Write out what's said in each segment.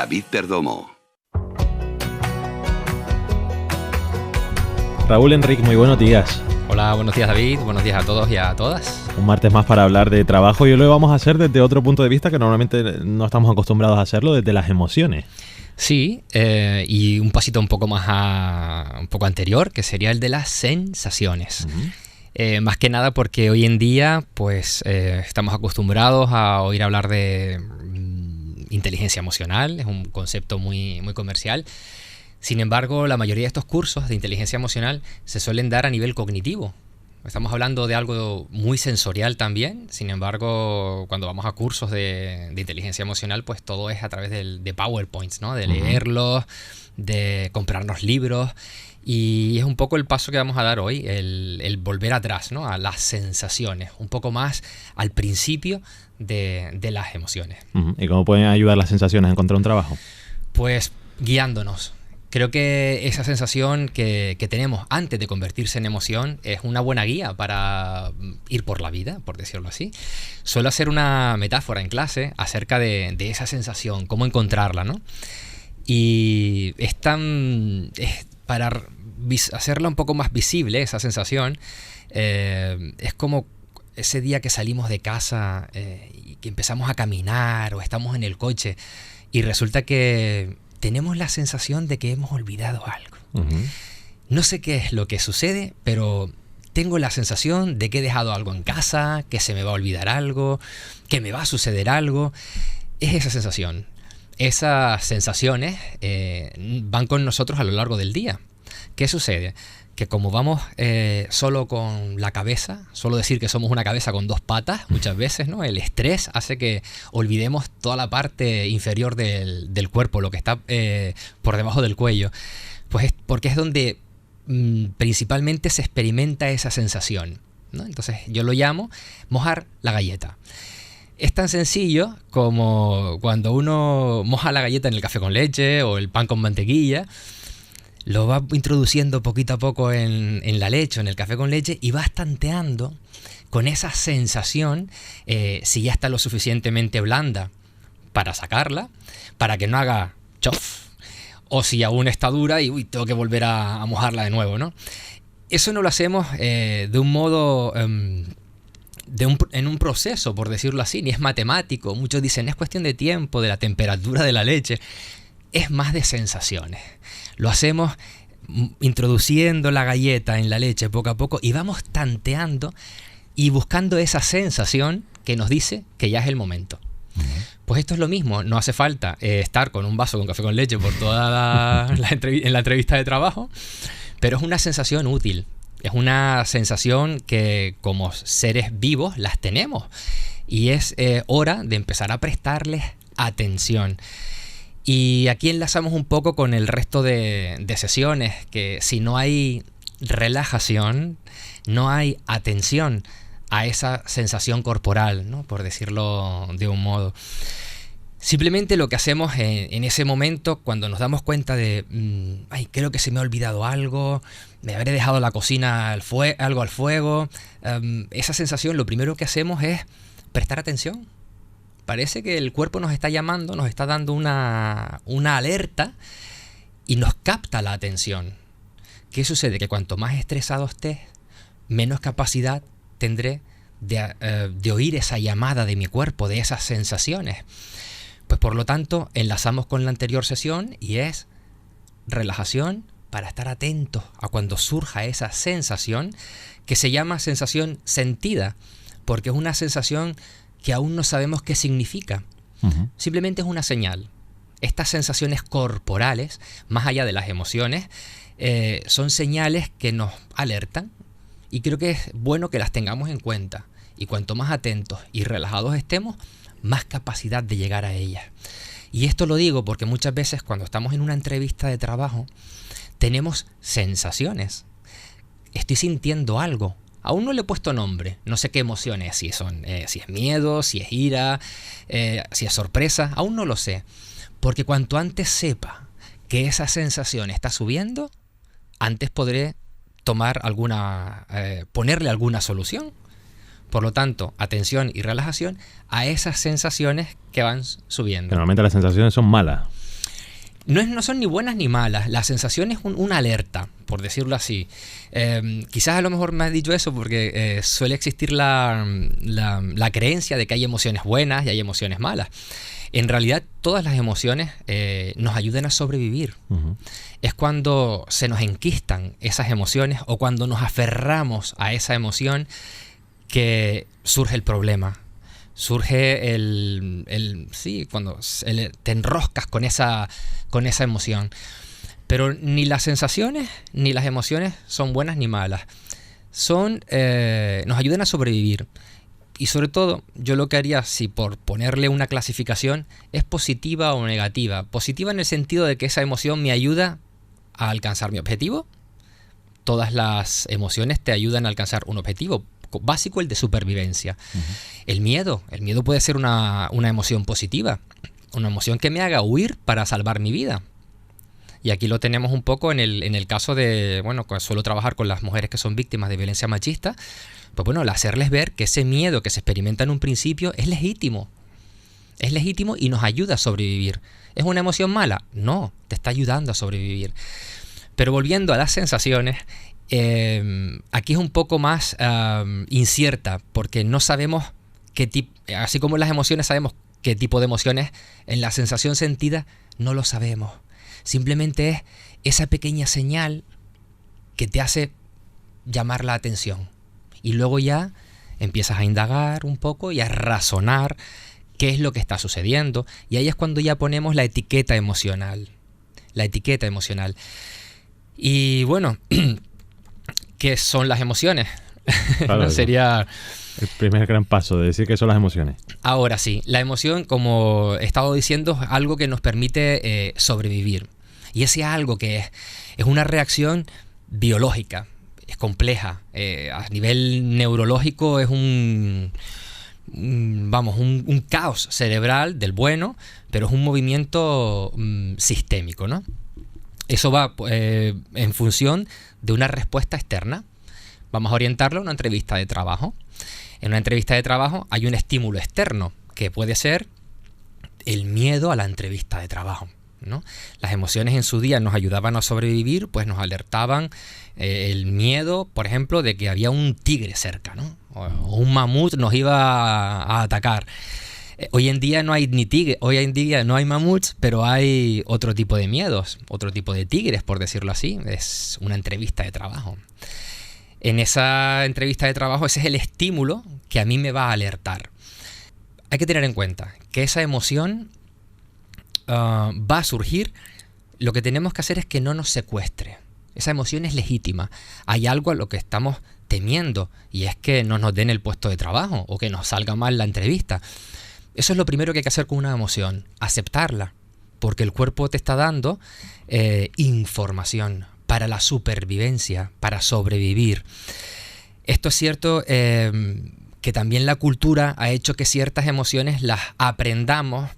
David Perdomo. Raúl Enrique, muy buenos días. Hola, buenos días David, buenos días a todos y a todas. Un martes más para hablar de trabajo y hoy lo vamos a hacer desde otro punto de vista que normalmente no estamos acostumbrados a hacerlo, desde las emociones. Sí, y un pasito un poco un poco anterior, que sería el de las sensaciones. Más que nada porque hoy en día pues estamos acostumbrados a oír hablar de inteligencia emocional, es un concepto muy, muy comercial. Sin embargo, la mayoría de estos cursos de inteligencia emocional se suelen dar a nivel cognitivo. Estamos hablando de algo muy sensorial también. Sin embargo, cuando vamos a cursos de inteligencia emocional, pues todo es a través de PowerPoints, ¿no? De leerlos, de comprarnos libros. Y es un poco el paso que vamos a dar hoy, el volver atrás, ¿no? A las sensaciones, un poco más al principio de las emociones. ¿Y cómo pueden ayudar las sensaciones a encontrar un trabajo? Pues guiándonos. Creo que esa sensación que tenemos antes de convertirse en emoción es una buena guía para ir por la vida, por decirlo así. Suelo hacer una metáfora en clase acerca de esa sensación, cómo encontrarla, ¿no? Y para hacerla un poco más visible, esa sensación, es como ese día que salimos de casa y que empezamos a caminar o estamos en el coche y resulta que tenemos la sensación de que hemos olvidado algo. No sé qué es lo que sucede, pero tengo la sensación de que he dejado algo en casa, que se me va a olvidar algo, que me va a suceder algo. Es esa sensación. Esas sensaciones van con nosotros a lo largo del día. ¿Qué sucede? Que como vamos solo con la cabeza, suelo decir que somos una cabeza con dos patas muchas veces, ¿no? El estrés hace que olvidemos toda la parte inferior del cuerpo, lo que está por debajo del cuello. Pues es porque es donde principalmente se experimenta esa sensación, ¿no? Entonces yo lo llamo mojar la galleta. Es tan sencillo como cuando uno moja la galleta en el café con leche o el pan con mantequilla. Lo va introduciendo poquito a poco en la leche o en el café con leche y vas tanteando con esa sensación si ya está lo suficientemente blanda para sacarla, para que no haga chof, o si aún está dura y tengo que volver a mojarla de nuevo, ¿no? Eso no lo hacemos de un modo, en un proceso, por decirlo así, ni es matemático. Muchos dicen es cuestión de tiempo, de la temperatura de la leche. Es más de sensaciones. Lo hacemos introduciendo la galleta en la leche poco a poco y vamos tanteando y buscando esa sensación que nos dice que ya es el momento. Pues esto es lo mismo, no hace falta estar con un vaso con café con leche por toda en la entrevista de trabajo, pero es una sensación útil, es una sensación que como seres vivos las tenemos y es hora de empezar a prestarles atención. Y aquí enlazamos un poco con el resto de sesiones, que si no hay relajación, no hay atención a esa sensación corporal, ¿no? Por decirlo de un modo. Simplemente lo que hacemos en ese momento, cuando nos damos cuenta de creo que se me ha olvidado algo, me habré dejado la cocina algo al fuego, esa sensación, lo primero que hacemos es prestar atención. Parece que el cuerpo nos está llamando, nos está dando una alerta y nos capta la atención. ¿Qué sucede? Que cuanto más estresado estés, menos capacidad tendré de oír esa llamada de mi cuerpo, de esas sensaciones. Pues por lo tanto, enlazamos con la anterior sesión y es relajación para estar atentos a cuando surja esa sensación que se llama sensación sentida, porque es una sensación que aún no sabemos qué significa. Simplemente es una señal. Estas sensaciones corporales, más allá de las emociones, son señales que nos alertan y creo que es bueno que las tengamos en cuenta. Y cuanto más atentos y relajados estemos, más capacidad de llegar a ellas. Y esto lo digo porque muchas veces cuando estamos en una entrevista de trabajo, tenemos sensaciones. Estoy sintiendo algo. Aún no le he puesto nombre, no sé qué emociones, si es miedo, si es ira, si es sorpresa, aún no lo sé. Porque cuanto antes sepa que esa sensación está subiendo, antes podré ponerle alguna solución. Por lo tanto, atención y relajación a esas sensaciones que van subiendo. Normalmente las sensaciones son malas. No son ni buenas ni malas. La sensación es una alerta, por decirlo así. Quizás a lo mejor me has dicho eso porque suele existir la creencia de que hay emociones buenas y hay emociones malas. En realidad, todas las emociones nos ayudan a sobrevivir. Uh-huh. Es cuando se nos enquistan esas emociones o cuando nos aferramos a esa emoción que surge el problema. Surge cuando te enroscas con esa emoción. Pero ni las sensaciones ni las emociones son buenas ni malas. Nos ayudan a sobrevivir. Y sobre todo, yo lo que haría, si por ponerle una clasificación, es positiva o negativa. Positiva en el sentido de que esa emoción me ayuda a alcanzar mi objetivo. Todas las emociones te ayudan a alcanzar un objetivo básico, el de supervivencia. Uh-huh. El miedo puede ser una emoción positiva, una emoción que me haga huir para salvar mi vida. Y aquí lo tenemos un poco en el caso de, suelo trabajar con las mujeres que son víctimas de violencia machista. Pues bueno, el hacerles ver que ese miedo que se experimenta en un principio es legítimo. Es legítimo y nos ayuda a sobrevivir. ¿Es una emoción mala? No, te está ayudando a sobrevivir. Pero volviendo a las sensaciones, aquí es un poco más incierta, porque no sabemos qué tipo, así como en las emociones sabemos qué tipo de emociones, en la sensación sentida no lo sabemos. Simplemente es esa pequeña señal que te hace llamar la atención. Y luego ya empiezas a indagar un poco y a razonar qué es lo que está sucediendo. Y ahí es cuando ya ponemos la etiqueta emocional. La etiqueta emocional. Y bueno, ¿qué son las emociones? Claro, ¿No? Sería el primer gran paso de decir qué son las emociones. Ahora sí, la emoción, como he estado diciendo, es algo que nos permite sobrevivir. Y ese algo que es una reacción biológica. Es compleja. A nivel neurológico es un caos cerebral del bueno, pero es un movimiento sistémico, ¿no? Eso va en función de una respuesta externa. Vamos a orientarlo a una entrevista de trabajo. En una entrevista de trabajo hay un estímulo externo, que puede ser el miedo a la entrevista de trabajo, ¿no? Las emociones en su día nos ayudaban a sobrevivir, pues nos alertaban el miedo, por ejemplo, de que había un tigre cerca, ¿no? O un mamut nos iba a atacar. Hoy en día no hay ni tigre, hoy en día no hay mamuts, pero hay otro tipo de miedos, otro tipo de tigres, por decirlo así. Es una entrevista de trabajo. En esa entrevista de trabajo ese es el estímulo que a mí me va a alertar. Hay que tener en cuenta que esa emoción va a surgir. Lo que tenemos que hacer es que no nos secuestre. Esa emoción es legítima. Hay algo a lo que estamos temiendo y es que no nos den el puesto de trabajo o que nos salga mal la entrevista. Eso es lo primero que hay que hacer con una emoción, aceptarla, porque el cuerpo te está dando información para la supervivencia, para sobrevivir. Esto es cierto que también la cultura ha hecho que ciertas emociones las aprendamos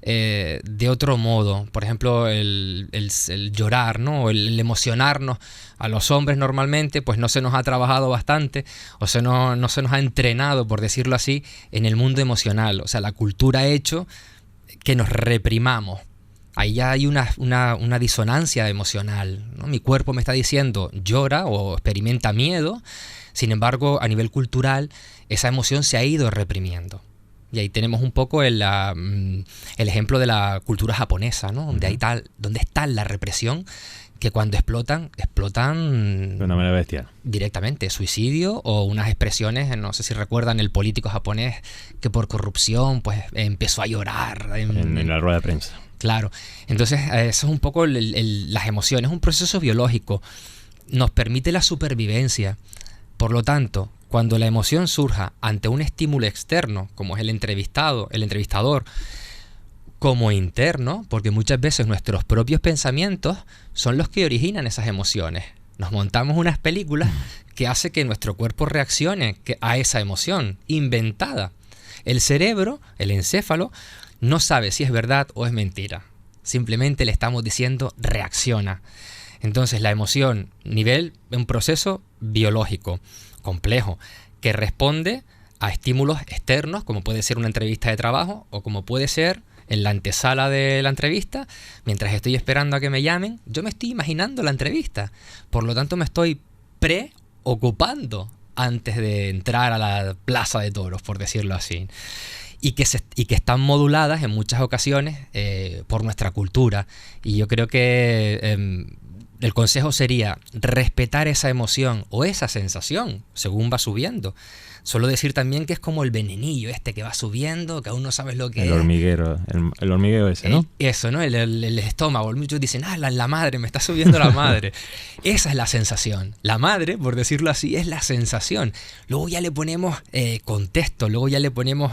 de otro modo. Por ejemplo, el llorar, ¿no? El emocionarnos. A los hombres normalmente pues no se nos ha trabajado bastante o no se nos ha entrenado, por decirlo así, en el mundo emocional. O sea, la cultura ha hecho que nos reprimamos. Ahí ya hay una disonancia emocional, ¿no? Mi cuerpo me está diciendo llora o experimenta miedo. Sin embargo, a nivel cultural, esa emoción se ha ido reprimiendo. Y ahí tenemos un poco el ejemplo de la cultura japonesa, ¿no? Donde está la represión, que cuando explotan de una manera bestial. Directamente, suicidio o unas expresiones, no sé si recuerdan el político japonés que por corrupción pues empezó a llorar. En la rueda de prensa. Claro. Entonces, eso es un poco las emociones, un proceso biológico. Nos permite la supervivencia. Por lo tanto, cuando la emoción surja ante un estímulo externo, como es el entrevistador, como interno, porque muchas veces nuestros propios pensamientos son los que originan esas emociones. Nos montamos unas películas que hace que nuestro cuerpo reaccione a esa emoción inventada. El cerebro, el encéfalo, no sabe si es verdad o es mentira. Simplemente le estamos diciendo reacciona. Entonces la emoción, un proceso biológico complejo que responde a estímulos externos, como puede ser una entrevista de trabajo o como puede ser en la antesala de la entrevista, mientras estoy esperando a que me llamen, yo me estoy imaginando la entrevista. Por lo tanto, me estoy preocupando antes de entrar a la plaza de toros, por decirlo así. Y que están moduladas en muchas ocasiones por nuestra cultura. Y yo creo que el consejo sería respetar esa emoción o esa sensación según va subiendo. Suelo decir también que es como el venenillo que va subiendo, que aún no sabes lo que el es. Hormiguero, el hormigueo ese, ¿no? Eso, ¿no? El estómago. Muchos dicen, la madre, me está subiendo la madre. Esa es la sensación. La madre, por decirlo así, es la sensación. Luego ya le ponemos contexto, luego ya le ponemos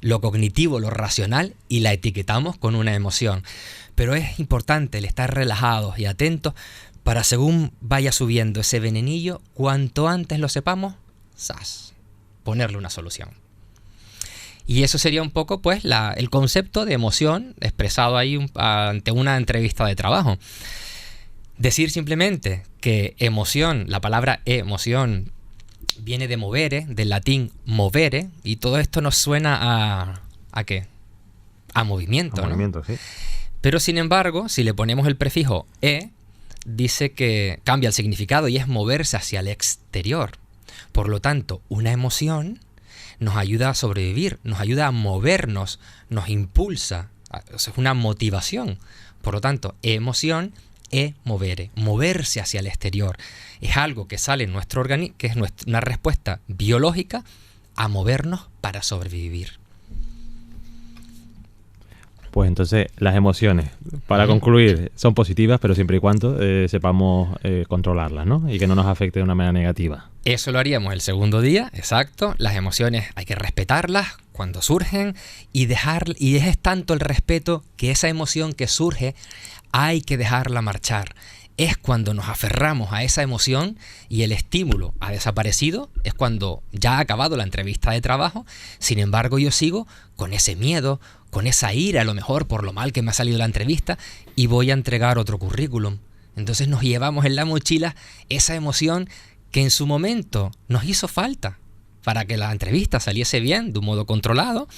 lo cognitivo, lo racional y la etiquetamos con una emoción. Pero es importante el estar relajados y atentos para según vaya subiendo ese venenillo, cuanto antes lo sepamos, ¡zas!, ponerle una solución. Y eso sería un poco pues el concepto de emoción expresado ahí ante una entrevista de trabajo. Decir simplemente que emoción, la palabra emoción viene de movere, del latín movere, y todo esto nos suena ¿a qué? A movimiento, ¿no? Movimiento, sí. Pero sin embargo, si le ponemos el prefijo dice que cambia el significado y es moverse hacia el exterior. Por lo tanto, una emoción nos ayuda a sobrevivir, nos ayuda a movernos, nos impulsa, es una motivación. Por lo tanto, emoción, movere, moverse hacia el exterior. Es algo que sale en nuestro organismo, que es una respuesta biológica a movernos para sobrevivir. Pues entonces las emociones, para concluir, son positivas, pero siempre y cuando sepamos controlarlas, ¿no? Y que no nos afecte de una manera negativa. Eso lo haríamos el segundo día, exacto. Las emociones hay que respetarlas cuando surgen y es tanto el respeto que esa emoción que surge hay que dejarla marchar. Es cuando nos aferramos a esa emoción y el estímulo ha desaparecido, es cuando ya ha acabado la entrevista de trabajo. Sin embargo, yo sigo con ese miedo, con esa ira a lo mejor por lo mal que me ha salido la entrevista y voy a entregar otro currículum. Entonces nos llevamos en la mochila esa emoción que en su momento nos hizo falta para que la entrevista saliese bien, de un modo controlado.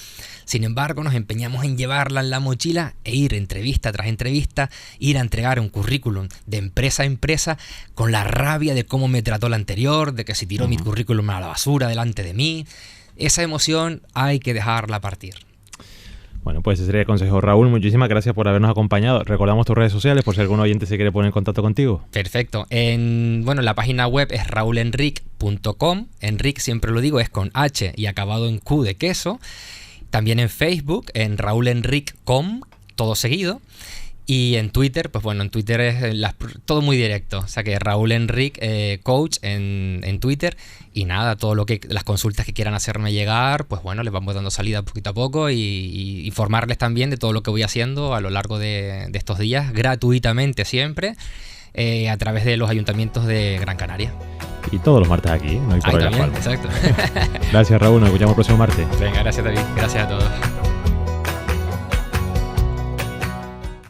Sin embargo, nos empeñamos en llevarla en la mochila e ir entrevista tras entrevista, ir a entregar un currículum de empresa a empresa con la rabia de cómo me trató la anterior, de que se tiró mi currículum a la basura delante de mí. Esa emoción hay que dejarla partir. Bueno, pues ese sería el consejo. Raúl, muchísimas gracias por habernos acompañado. Recordamos tus redes sociales por si algún oyente se quiere poner en contacto contigo. Perfecto. La página web es raulenric.com. Enric, siempre lo digo, es con H y acabado en Q de queso. También en Facebook, en raulenric.com, todo seguido. Y en Twitter, pues bueno, en Twitter es todo muy directo. O sea que Raúl Enric, coach en Twitter. Y nada, las consultas que quieran hacerme llegar, pues bueno, les vamos dando salida poquito a poco y informarles también de todo lo que voy haciendo a lo largo de estos días, gratuitamente siempre, a través de los ayuntamientos de Gran Canaria. Y todos los martes aquí, no hay por ahí también, exacto. Gracias, Raúl, nos escuchamos el próximo martes. Venga, gracias David, gracias a todos.